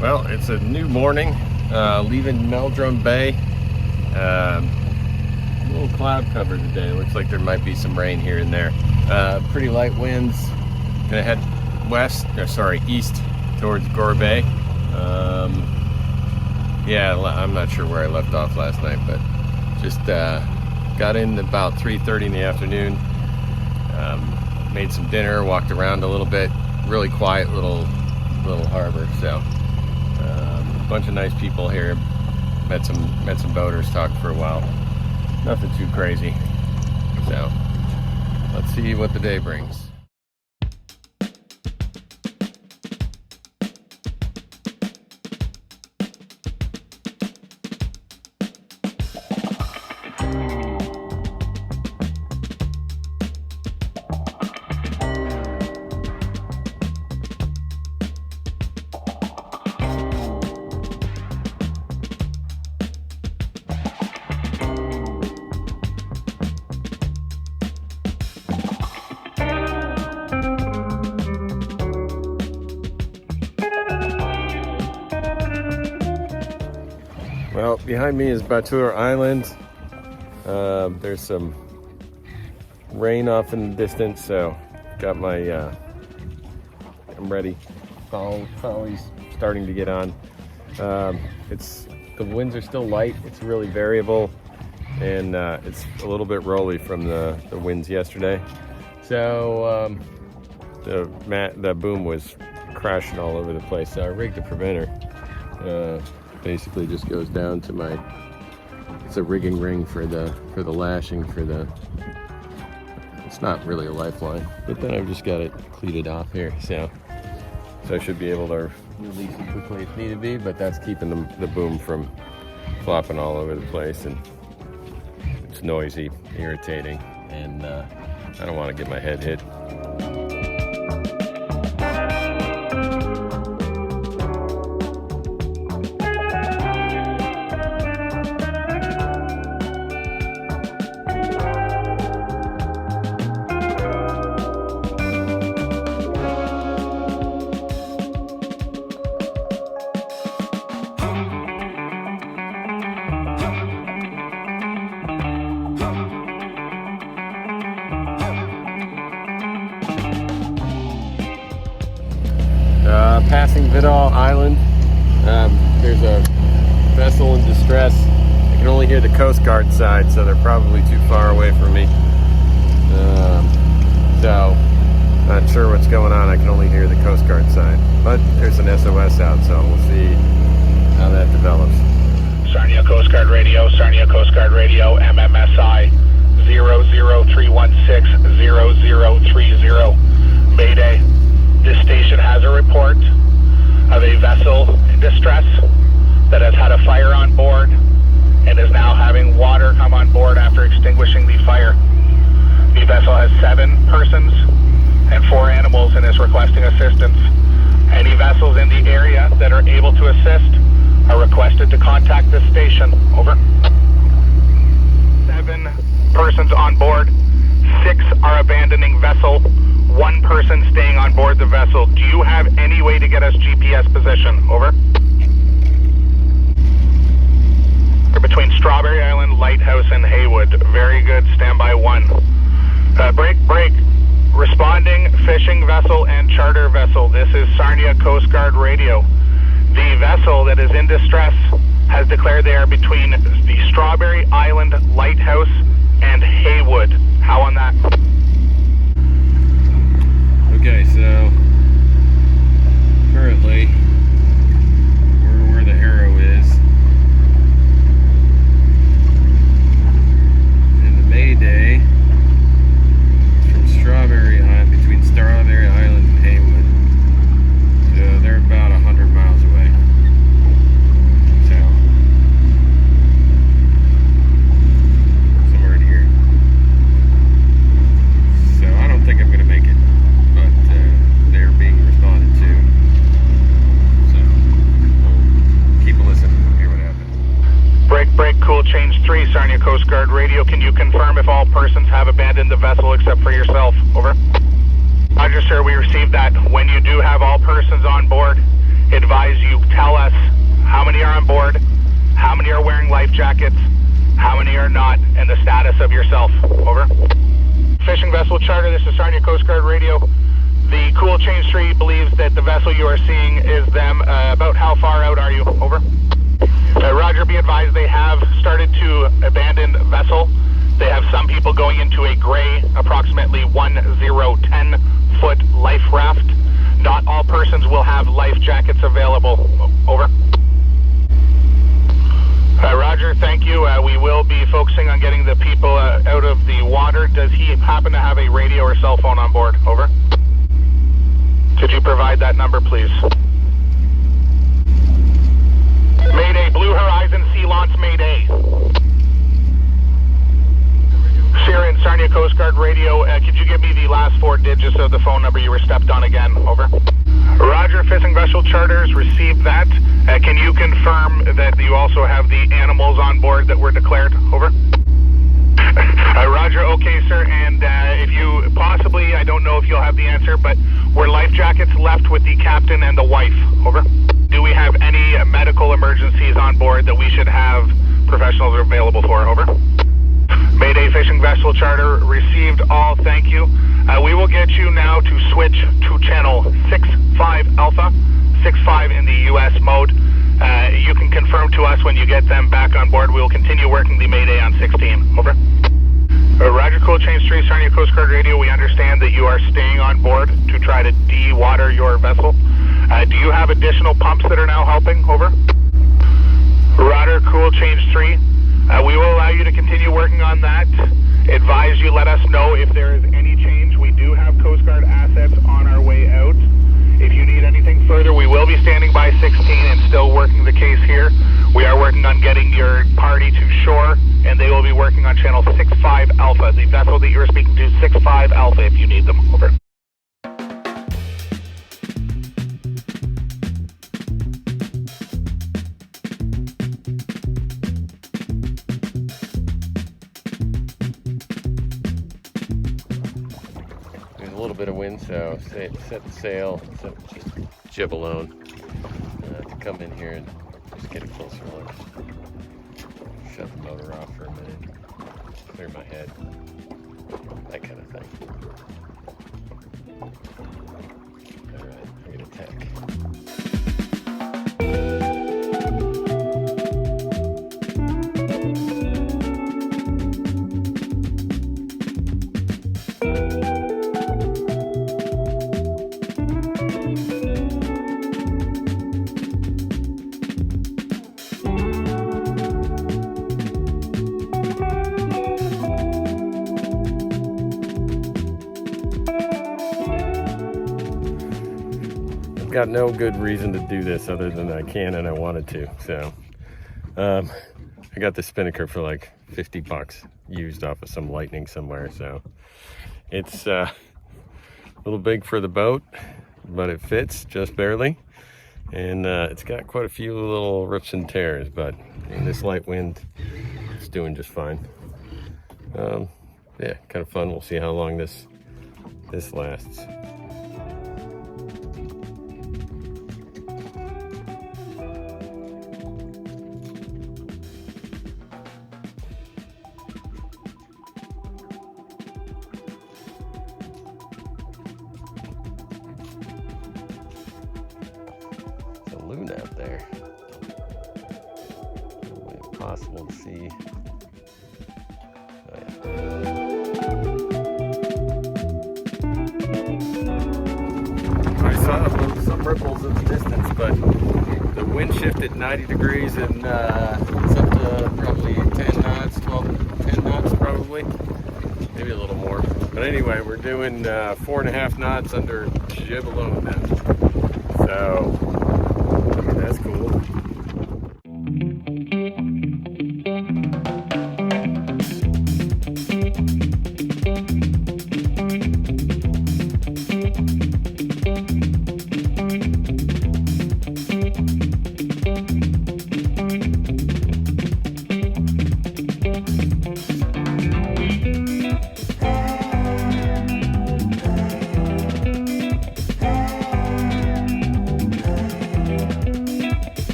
Well, it's a new morning, leaving Meldrum Bay. A little cloud cover today. Looks like there might be some rain here and there. Pretty light winds. Gonna head east towards Gore Bay. Yeah, I'm not sure where I left off last night, but just got in about 3:30 in the afternoon. Made some dinner, walked around a little bit. Really quiet little harbor. So a bunch of nice people here. Met some boaters, talked for a while. Nothing too crazy. So let's see what the day brings. Well, behind me is Manitoulin Island. There's some rain off in the distance, so got my, I'm ready. Folly's starting to get on. The winds are still light. It's really variable, and it's a little bit rolly from the winds yesterday. So the boom was crashing all over the place. So I rigged a preventer. Basically just goes down to it's a rigging ring for the lashing it's not really a lifeline, but then I've just got it cleated off here, so I should be able to release it quickly if need to be, but that's keeping the boom from flopping all over the place, and it's noisy, irritating, and I don't want to get my head hit. Passing Vidal Island, there's a vessel in distress. I can only hear the Coast Guard side, so they're probably too far away from me. So, not sure what's going on. I can only hear the Coast Guard side. But there's an SOS out, so we'll see how that develops. Sarnia Coast Guard Radio, MMSI 00316-0030. Mayday. This station has a report of a vessel in distress that has had a fire on board and is now having water come on board after extinguishing the fire. The vessel has 7 persons and 4 animals and is requesting assistance. Any vessels in the area that are able to assist are requested to contact this station. Over. 7 persons on board, 6 are abandoning vessel, 1 person staying on board the vessel. Do you have any way to get us GPS position? Over. We're between Strawberry Island, Lighthouse, and Haywood. Very good. Standby 1. Break. Responding fishing vessel and charter vessel. This is Sarnia Coast Guard Radio. The vessel that is in distress has declared they are between the Strawberry Island, Lighthouse, and Haywood. How on that? Okay, so currently we're where the arrow is, and the Mayday is from Strawberry Island, between Strawberry Island and Haywood. So they're about 100 miles away. So somewhere in here. Change 3, Sarnia Coast Guard Radio. Can you confirm if all persons have abandoned the vessel except for yourself? Over. Roger, sir, we received that. When you do have all persons on board, advise you tell us how many are on board, how many are wearing life jackets, how many are not, and the status of yourself. Over. Fishing vessel charter, this is Sarnia Coast Guard Radio. The Cool Change 3 believes that the vessel you are seeing is them. About how far out are you? Over. Roger, be advised they have started to abandon vessel. They have some people going into a gray, approximately 10-foot life raft. Not all persons will have life jackets available. Over. Roger, thank you. We will be focusing on getting the people out of the water. Does he happen to have a radio or cell phone on board? Over. Could you provide that number, please? Mayday, Blue Horizon Sea Launch Mayday. Syrian, Sarnia Coast Guard Radio, could you give me the last 4 digits of the phone number you were stepped on again? Over. Roger, fishing vessel charters, received that. Can you confirm that you also have the animals on board that were declared? Over. Roger, okay, sir, and if you possibly, I don't know if you'll have the answer, but were life jackets left with the captain and the wife? Over. Do we have any medical emergencies on board that we should have professionals available for? Over. Mayday fishing vessel charter, received all, thank you. We will get you now to switch to channel 65 Alpha, 65 in the US mode. You can confirm to us when you get them back on board. We will continue working the Mayday on 16. Over. Roger, Cool Change 3, Sarnia Coast Guard Radio. We understand that you are staying on board to try to de-water your vessel. Do you have additional pumps that are now helping? Over. Roger, Cool Change 3. We will allow you to continue working on that. Advise you let us know if there is any change. We do have Coast Guard assets on our way out. If you need anything further, we will be standing by 16 and still working the case here. We are working on getting your party to shore, and they will be working on channel 65 Alpha. The vessel that you are speaking to, 65 Alpha, if you need them. Over. There's a little bit of wind, so set the sail, just jib alone to come in here and just get a closer look. Shut the motor off for a minute, clear my head, that kind of thing. Alright, I'm gonna tack. Got no good reason to do this other than I can and I wanted to. So I got the spinnaker for like 50 bucks used off of some lightning somewhere. So it's a little big for the boat, but it fits just barely. And it's got quite a few little rips and tears, but in this light wind, it's doing just fine. Yeah, kind of fun. We'll see how long this lasts. Loon out there. No way possible to see. Oh, yeah. I saw some ripples in the distance, but the wind shifted 90 degrees and it's up to probably 10 knots, 10 knots probably, maybe a little more. But anyway, we're doing 4.5 knots under jib alone now. So that's cool.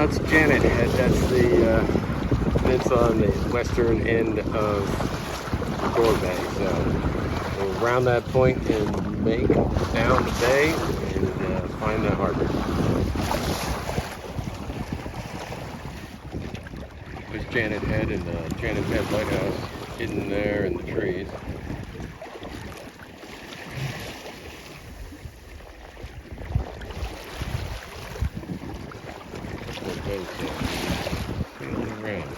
that's Janet Head. That's the peninsula on the western end of Gore Bay. So we'll round that point and make down the bay and find the harbor. There's Janet Head and the Janet Head Lighthouse hidden there in the trees. Sailing around.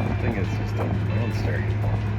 I think it's just a monster.